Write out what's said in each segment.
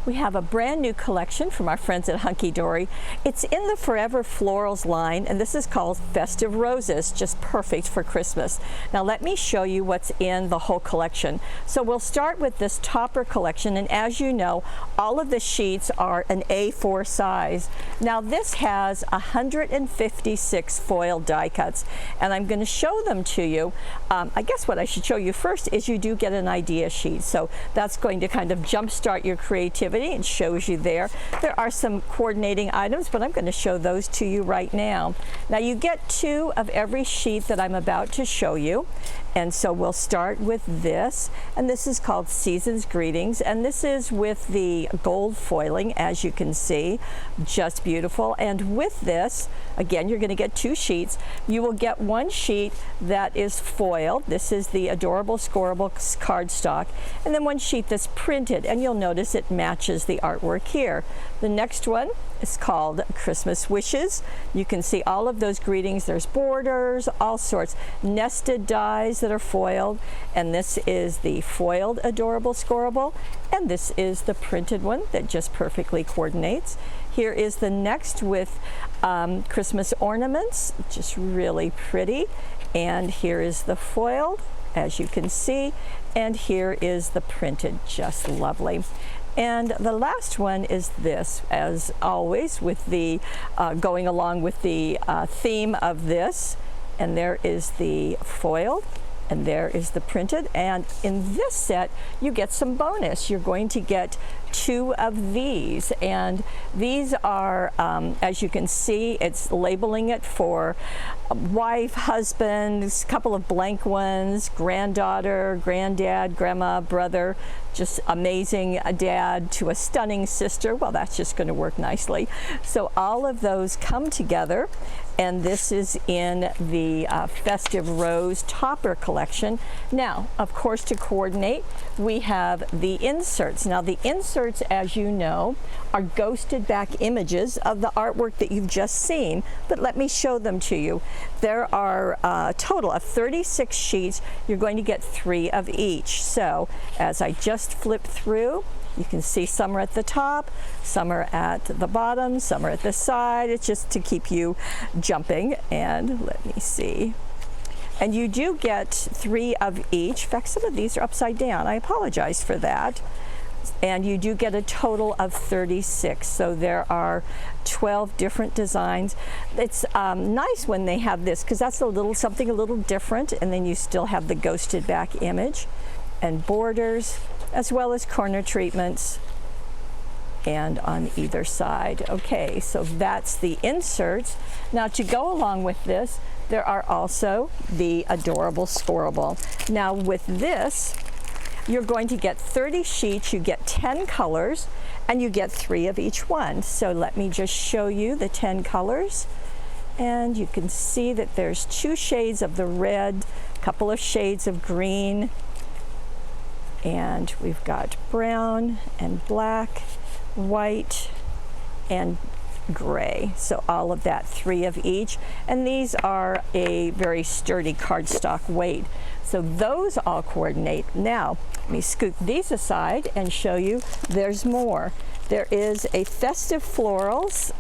We have a brand new collection from our friends at Hunkydory. It's in the Forever Florals line, and this is called Festive Roses, just perfect for Christmas. Now let me show you what's in the whole collection. So we'll start with this topper collection, and as you know, all of the sheets are an A4 size. Now this has 156 foil die cuts, and I'm going to show them to you. I guess what I should show you first is you do get an idea sheet, so that's going to kind of jumpstart your creativity. It shows you there. There are some coordinating items, but I'm going to show those to you right now. Now you get 2 of every sheet that I'm about to show you. And so we'll start with this, and this is called Season's Greetings, and this is with the gold foiling, as you can see, just beautiful. And with this, again, you're going to get 2 sheets. You will get 1 sheet that is foiled. This is the adorable Scorable cardstock, and then 1 sheet that's printed, and you'll notice it matches the artwork here. The next one is called Christmas Wishes. You can see all of those greetings. There's borders, all sorts, nested dies that are foiled, and this is the foiled adorable Scorable, and this is the printed one that just perfectly coordinates. Here is the next with Christmas ornaments, just really pretty, and here is the foiled, as you can see, and here is the printed, just lovely. And the last one is this, as always, with the going along with the theme of this. And there is the foiled, and there is the printed. And in this set, you get some bonus. You're going to get 2 of these, and these are, as you can see, it's labeling it for wife, husband, a couple of blank ones, granddaughter, granddad, grandma, brother, just amazing dad to a stunning sister. Well, that's just going to work nicely. So all of those come together, and this is in the Festive Rose Topper collection. Now, of course, to coordinate, we have the inserts. Now, the inserts, as you know, are ghosted back images of the artwork that you've just seen, but let me show them to you. There are a total of 36 sheets. You're going to get 3 of each. So, as I just flip through, you can see some are at the top, some are at the bottom, some are at the side. It's just to keep you jumping. And let me see. And you do get 3 of each. In fact, some of these are upside down. I apologize for that. And you do get a total of 36. So there are 12 different designs. It's nice when they have this, because that's something a little different, and then you still have the ghosted back image and borders, as well as corner treatments and on either side. Okay, so that's the inserts. Now, to go along with this, there are also the adorable Scorable. Now with this, you're going to get 30 sheets, you get 10 colors, and you get 3 of each one. So let me just show you the 10 colors. And you can see that there's 2 shades of the red, a couple of shades of green, and we've got brown and black, white, and gray. So all of that, 3 of each. And these are a very sturdy cardstock weight. So those all coordinate. Now, let me scoot these aside and show you there's more. There is a Festive Florals,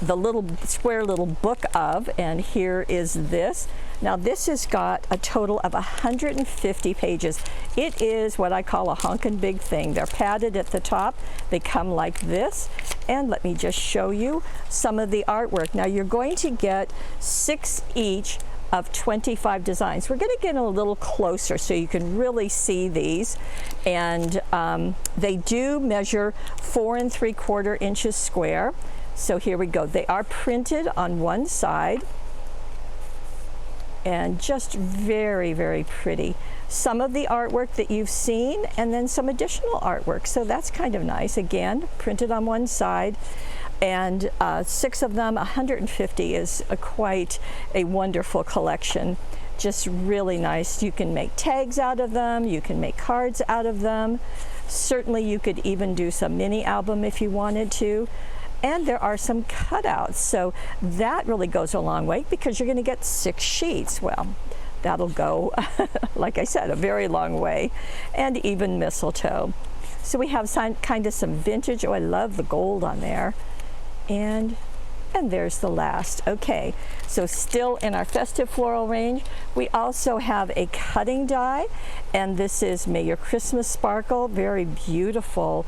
the little square little book of, and here is this. Now this has got a total of 150 pages. It is what I call a honkin' big thing. They're padded at the top. They come like this. And let me just show you some of the artwork. Now you're going to get 6 each of 25 designs. We're going to get a little closer so you can really see these. And they do measure 4 3/4 inches square. So here we go. They are printed on one side, and just very, very pretty. Some of the artwork that you've seen, and then some additional artwork. So that's kind of nice. Again, printed on one side, and 6 of them, 150 is quite a wonderful collection. Just really nice. You can make tags out of them. You can make cards out of them. Certainly you could even do some mini album if you wanted to. And there are some cutouts, so that really goes a long way, because you're going to get 6 sheets. Well, that'll go, like I said, a very long way. And even mistletoe. So we have kind of some vintage. Oh, I love the gold on there. And there's the last. Okay, so still in our festive floral range, we also have a cutting die, and this is May Your Christmas Sparkle. Very beautiful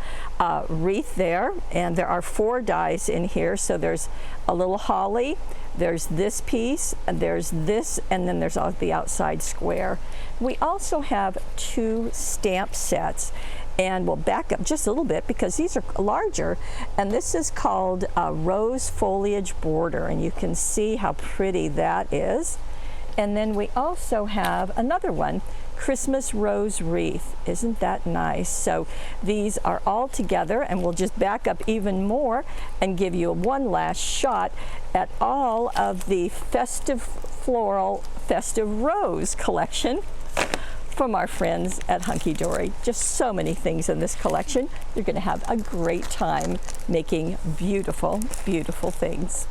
wreath there, and there are 4 dies in here. So there's a little holly, there's this piece, and there's this, and then there's the outside square. We also have 2 stamp sets. And we'll back up just a little bit because these are larger, and this is called a Rose Foliage Border, and you can see how pretty that is. And then we also have another one, Christmas Rose Wreath. Isn't that nice? So these are all together, and we'll just back up even more and give you one last shot at all of the festive floral, festive rose collection from our friends at Hunkydory. Just so many things in this collection. You're going to have a great time making beautiful, beautiful things.